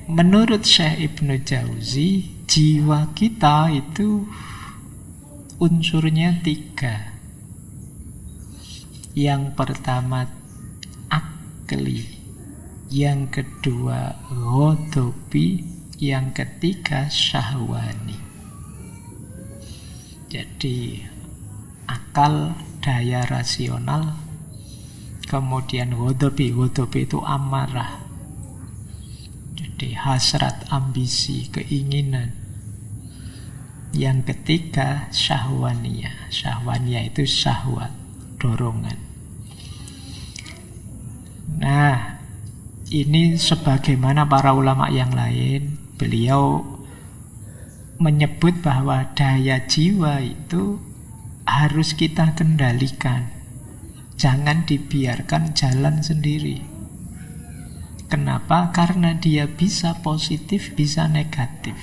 menurut Syekh Ibnu Jauzi, jiwa kita itu unsurnya 3. Yang pertama akli, yang kedua ghadabi, yang ketiga syahwani. Jadi akal, daya rasional, kemudian ghadabi itu amarah. Jadi hasrat, ambisi, keinginan. Yang ketiga syahwaniyah. Syahwaniyah itu syahwat, dorongan. Nah, ini sebagaimana para ulama yang lain, beliau menyebut bahwa daya jiwa itu harus kita kendalikan. Jangan dibiarkan jalan sendiri. Kenapa? Karena dia bisa positif, bisa negatif.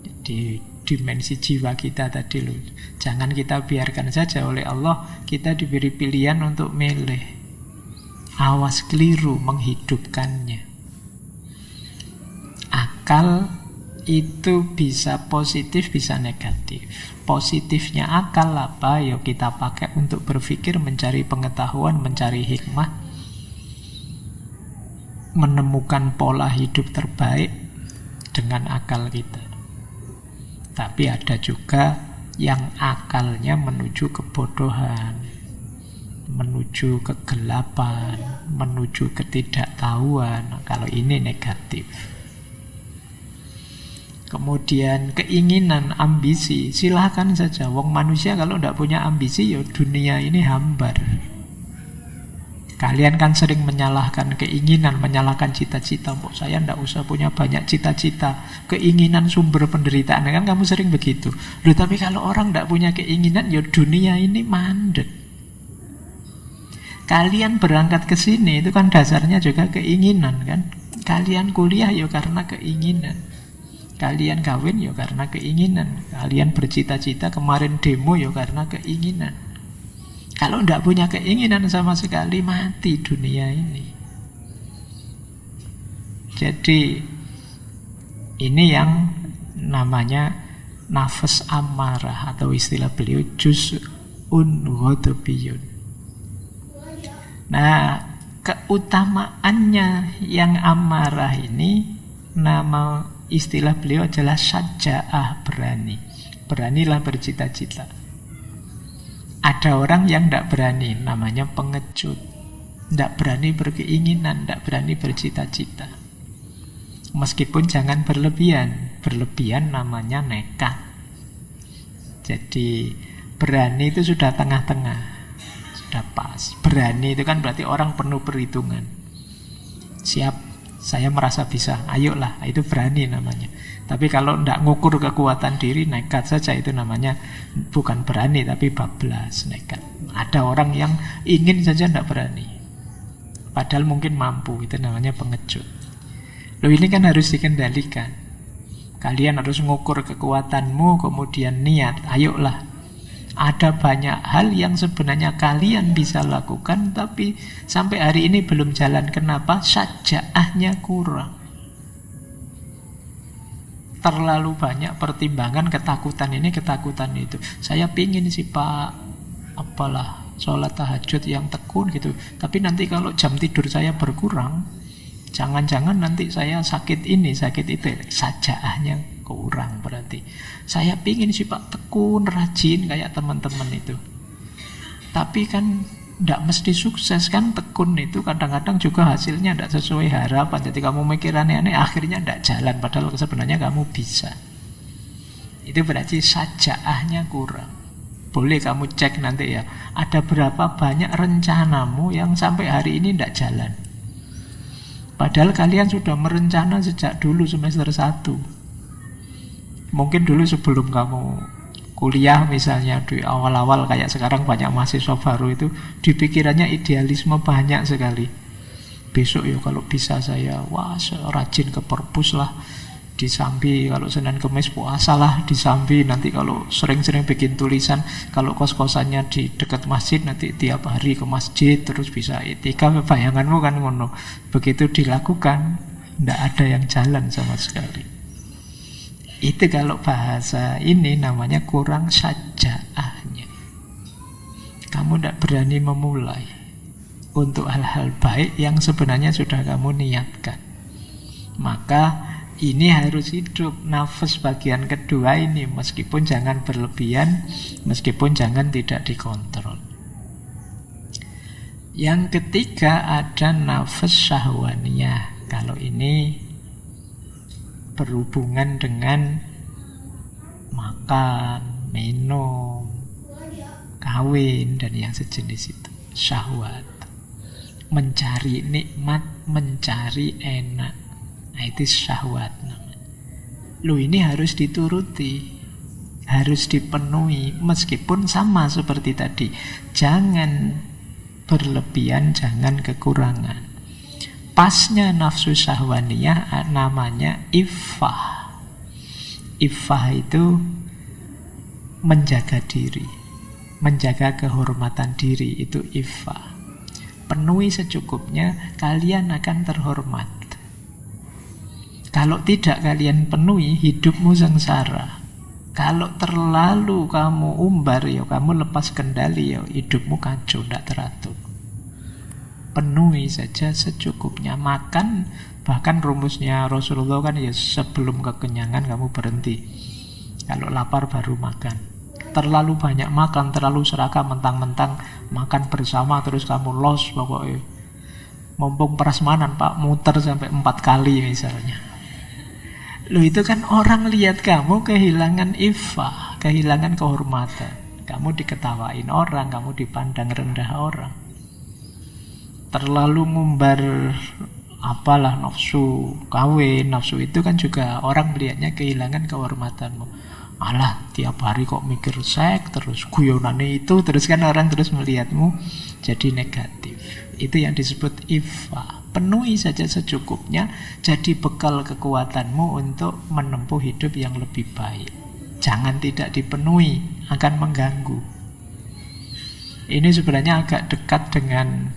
Jadi dimensi jiwa kita tadi loh, jangan kita biarkan saja. Oleh Allah kita diberi pilihan untuk milih. Awas keliru menghidupkannya. Akal itu bisa positif, bisa negatif. Positifnya akal apa? Ya kita pakai untuk berpikir, mencari pengetahuan, mencari hikmah, menemukan pola hidup terbaik dengan akal kita. Tapi ada juga yang akalnya menuju kebodohan, menuju kegelapan, menuju ketidaktahuan. Kalau ini negatif. Kemudian keinginan, ambisi, silahkan saja. Wong manusia kalau tidak punya ambisi, ya dunia ini hambar. Kalian kan sering menyalahkan keinginan, menyalahkan cita-cita. Mbok saya tidak usah punya banyak cita-cita. Keinginan sumber penderitaan. Kan kamu sering begitu. Loh, tapi kalau orang tidak punya keinginan, ya dunia ini mandek. Kalian berangkat ke sini itu kan dasarnya juga keinginan kan. Kalian kuliah ya karena keinginan. Kalian kawin ya karena keinginan. Kalian bercita-cita kemarin demo ya karena keinginan. Kalau tidak punya keinginan sama sekali, mati dunia ini. Jadi ini yang namanya nafas amarah, atau istilah beliau juz'un ghadabiyun. Nah, keutamaannya yang amarah ini, nama istilah beliau adalah syaja'ah, berani. Beranilah bercita-cita. Ada orang yang tidak berani, namanya pengecut. Tidak berani berkeinginan, tidak berani bercita-cita. Meskipun jangan berlebihan. Berlebihan namanya nekat. Jadi berani itu sudah tengah-tengah, sudah pas. Berani itu kan berarti orang penuh perhitungan. Siap, saya merasa bisa, ayolah, itu berani namanya. Tapi kalau tidak ngukur kekuatan diri, nekat saja, itu namanya bukan berani tapi bablas, nekat. Ada orang yang ingin saja tidak berani, padahal mungkin mampu, itu namanya pengecut. Loh, ini kan harus dikendalikan. Kalian harus ngukur kekuatanmu, kemudian niat, ayolah. Ada banyak hal yang sebenarnya kalian bisa lakukan, tapi sampai hari ini belum jalan. Kenapa? Syaja'ahnya kurang. Terlalu banyak pertimbangan, ketakutan ini, ketakutan itu. Saya pingin sih Pak, apalah, sholat tahajud yang tekun gitu. Tapi nanti kalau jam tidur saya berkurang, jangan-jangan nanti saya sakit ini, sakit itu. Sajaahnya kurang berarti. Saya pingin sih Pak tekun, rajin kayak teman-teman itu. Tapi kan tidak mesti sukses kan. Tekun itu kadang-kadang juga hasilnya tidak sesuai harapan. Jadi kamu mikir aneh-aneh, akhirnya tidak jalan, padahal sebenarnya kamu bisa. Itu berarti sajaahnya kurang. Boleh kamu cek nanti ya, ada berapa banyak rencanamu yang sampai hari ini tidak jalan. Padahal kalian sudah merencana sejak dulu semester 1. Mungkin dulu sebelum kamu kuliah misalnya, di awal-awal kayak sekarang banyak mahasiswa baru itu, di pikirannya idealisme banyak sekali. Besok ya kalau bisa saya rajin ke perpus lah, disambi, kalau Senin Kemis puasa lah disambi, nanti kalau sering-sering bikin tulisan, kalau kos-kosannya di dekat masjid nanti tiap hari ke masjid terus bisa itikaf. Bayanganmu kan ngono. Begitu dilakukan tidak ada yang jalan sama sekali. Itu kalau bahasa ini namanya kurang sajaahnya. Kamu tidak berani memulai untuk hal-hal baik yang sebenarnya sudah kamu niatkan. Maka ini harus hidup nafas bagian kedua ini, meskipun jangan berlebihan, meskipun jangan tidak dikontrol. Yang ketiga ada nafas syahwaniyah. Kalau ini berhubungan dengan makan, minum, kawin, dan yang sejenis itu. Syahwat. Mencari nikmat, mencari enak. Nah, itu syahwat namanya. Ini harus dituruti, harus dipenuhi, meskipun sama seperti tadi. Jangan berlebihan, jangan kekurangan. Pasnya nafsu syahwaniyah namanya iffah. Iffah itu menjaga diri, menjaga kehormatan diri, itu iffah. Penuhi secukupnya, kalian akan terhormat. Kalau tidak kalian penuhi, hidupmu sengsara. Kalau terlalu kamu umbar, ya kamu lepas kendali, ya hidupmu kacau, tidak teratur. Penuhi saja secukupnya. Makan, bahkan rumusnya Rasulullah kan ya sebelum kekenyangan kamu berhenti. Kalau lapar baru makan. Terlalu banyak makan, terlalu serakah, mentang-mentang makan bersama terus kamu los pokoknya. Mumpung prasmanan Pak, muter sampai 4 kali misalnya. Itu kan orang lihat kamu kehilangan iffah, kehilangan kehormatan. Kamu diketawain orang, kamu dipandang rendah orang. Terlalu ngumbar apalah nafsu kawin, nafsu itu kan juga orang melihatnya kehilangan kehormatanmu. Alah, tiap hari kok mikir seks terus, guyonane itu terus, kan orang terus melihatmu jadi negatif. Itu yang disebut iffah. Penuhi saja secukupnya, jadi bekal kekuatanmu untuk menempuh hidup yang lebih baik. Jangan tidak dipenuhi, akan mengganggu. Ini sebenarnya agak dekat dengan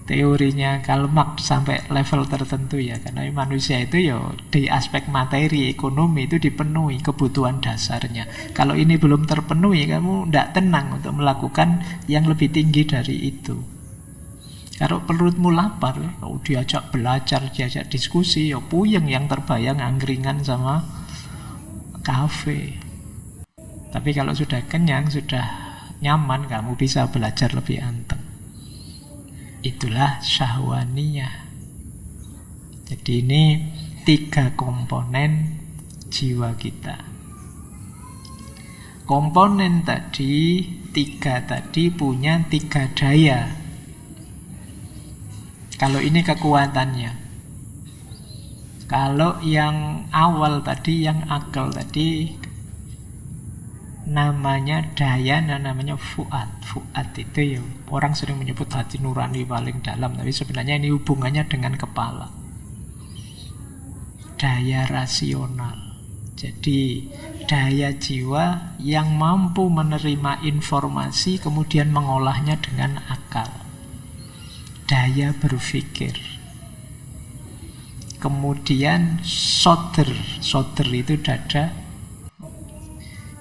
teorinya Karl Marx sampai level tertentu ya. Karena manusia itu ya di aspek materi, ekonomi itu dipenuhi kebutuhan dasarnya. Kalau ini belum terpenuhi, kamu tidak tenang untuk melakukan yang lebih tinggi dari itu. Kalau perutmu lapar, diajak belajar, diajak diskusi, ya puyeng, yang terbayang angkringan sama kafe. Tapi kalau sudah kenyang, sudah nyaman, kamu bisa belajar lebih anteng. Itulah syahwaniyah. Jadi ini 3 komponen jiwa kita. Komponen tadi, 3 tadi punya 3 daya. Kalau ini kekuatannya. Kalau yang awal tadi, yang akal tadi, namanya daya, namanya fuad. Fuad itu ya, orang sering menyebut hati nurani paling dalam, tapi sebenarnya ini hubungannya dengan kepala. Daya rasional. Jadi daya jiwa yang mampu menerima informasi kemudian mengolahnya dengan akal. Daya berpikir. Kemudian sodr. Sodr itu dada.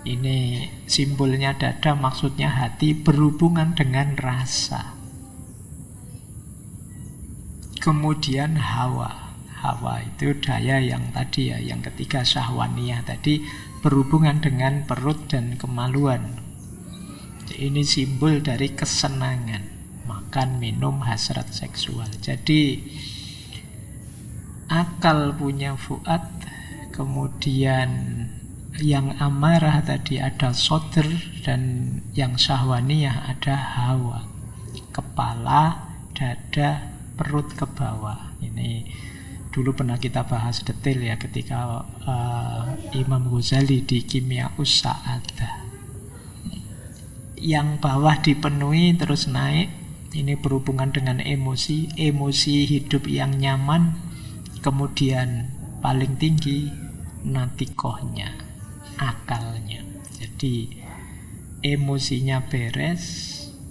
Ini simbolnya dada, maksudnya hati, berhubungan dengan rasa. Kemudian hawa. Hawa itu daya yang tadi ya, yang ketiga syahwaniyah tadi, berhubungan dengan perut dan kemaluan. Ini simbol dari kesenangan. Makan, minum, hasrat seksual. Jadi akal punya fuad, kemudian yang amarah tadi ada sodr, dan yang syahwaniyah ada hawa. Kepala, dada, perut ke bawah. Ini dulu pernah kita bahas detail ya ketika Imam Ghazali di Kimia Us-Sa'adah. Yang bawah dipenuhi terus naik. Ini berhubungan dengan emosi. Emosi hidup yang nyaman. Kemudian paling tinggi natikohnya, akalnya. Jadi emosinya beres,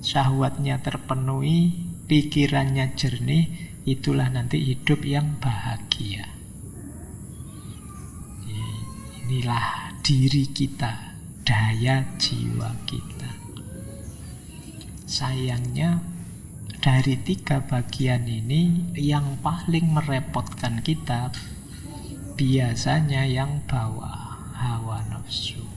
syahwatnya terpenuhi, pikirannya jernih, itulah nanti hidup yang bahagia. Inilah diri kita, daya jiwa kita. Sayangnya dari 3 bagian ini yang paling merepotkan kita biasanya yang bawah, hawa nafsu.